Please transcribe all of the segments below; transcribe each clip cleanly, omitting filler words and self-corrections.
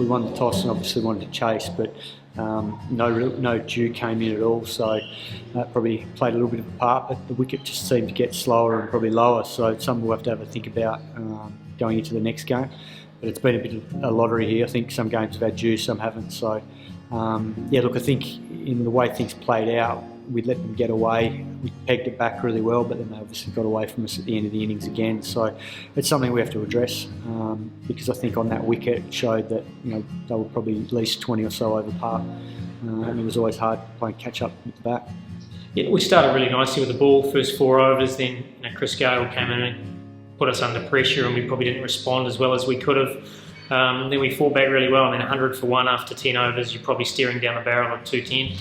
we won the toss and obviously wanted to chase, but no dew came in at all, so that probably played a little bit of a part, but the wicket just seemed to get slower and probably lower, so it's something we'll have to have a think about going into the next game. But it's been a bit of a lottery here. I think some games have had dew, some haven't, so yeah, look, I think in the way things played out, we let them get away. We pegged it back really well, but then they obviously got away from us at the end of the innings again. So it's something we have to address because I think on that wicket it showed that they were probably at least 20 or so over par, and it was always hard playing catch up with the bat. Yeah, we started really nicely with the ball, first 4 overs. Then Chris Gale came in and put us under pressure, and we probably didn't respond as well as we could have. Then we fought back really well, and then 100 for 1 after 10 overs. You're probably steering down the barrel of 210.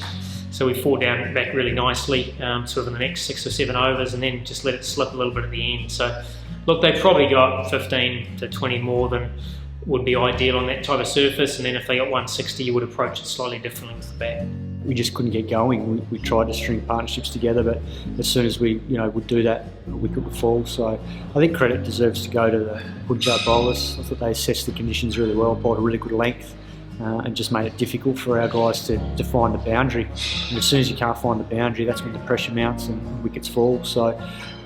So we fought back really nicely, sort of in the next 6 or 7 overs, and then just let it slip a little bit at the end. So, look, they probably got 15 to 20 more than would be ideal on that type of surface, and then if they got 160, you would approach it slightly differently with the bat. We just couldn't get going. We tried to string partnerships together, but as soon as we would do that, a wicket would fall. So I think credit deserves to go to the Punjab bowlers. I thought they assessed the conditions really well, bowled a really good length. And just made it difficult for our guys to find the boundary. And as soon as you can't find the boundary, that's when the pressure mounts and wickets fall. So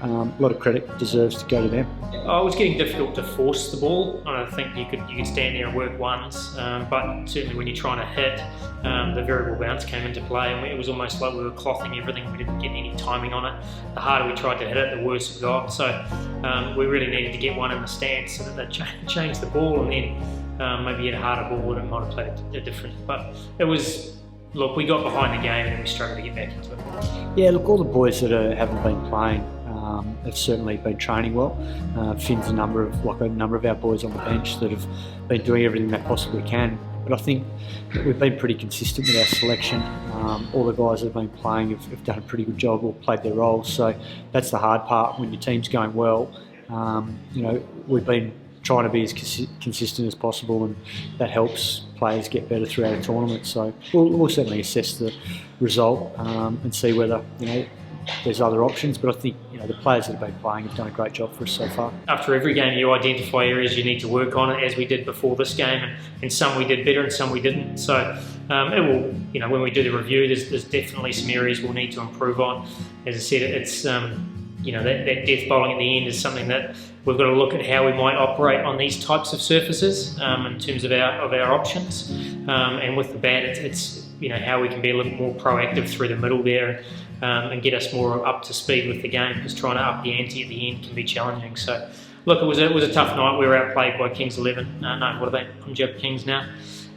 a lot of credit deserves to go to them. It was getting difficult to force the ball. I think you could stand there and work ones, but certainly when you're trying to hit, the variable bounce came into play, and it was almost like we were clothing everything. We didn't get any timing on it. The harder we tried to hit it, the worse it got. So we really needed to get one in the stance so that they changed the ball, and then maybe hit a harder ball and it might have played a different. But it was, look, we got behind the game and we struggled to get back into it. Yeah, look, all the boys that haven't been playing have certainly been training well. Finn's a number of our boys on the bench that have been doing everything they possibly can. But I think we've been pretty consistent with our selection. All the guys that have been playing have done a pretty good job or played their roles. So that's the hard part when your team's going well. We've been trying to be as consistent as possible, and that helps players get better throughout a tournament. So we'll certainly assess the result and see whether there's other options. But I think the players that have been playing have done a great job for us so far. After every game, you identify areas you need to work on, as we did before this game, and some we did better and some we didn't. So it will, when we do the review, there's definitely some areas we'll need to improve on. As I said, it's that death bowling at the end is something that we've got to look at how we might operate on these types of surfaces in terms of our options. And with the bat, it's how we can be a little more proactive through the middle there and get us more up to speed with the game, because trying to up the ante at the end can be challenging. So, look, it was a tough night. We were outplayed by Kings 11. What are they? Punjab Kings now.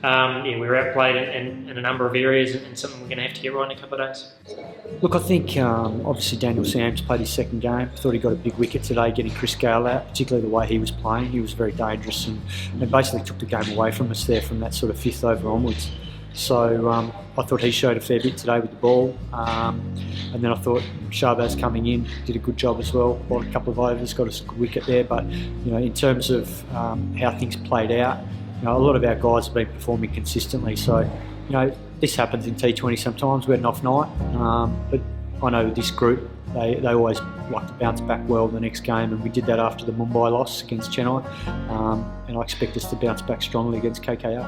We were outplayed in a number of areas, and something we're going to have to get right in a couple of days. Look, I think obviously Daniel Sams played his second game. I thought he got a big wicket today, getting Chris Gale out, particularly the way he was playing. He was very dangerous and basically took the game away from us there from that sort of 5th over onwards. So I thought he showed a fair bit today with the ball. And then I thought Shahbaz coming in did a good job as well. Bowled a couple of overs, got us a good wicket there. But in terms of how things played out, a lot of our guys have been performing consistently. So this happens in T20 sometimes. We had an off night, but I know this group, they always like to bounce back well the next game, and we did that after the Mumbai loss against Chennai, and I expect us to bounce back strongly against KKR.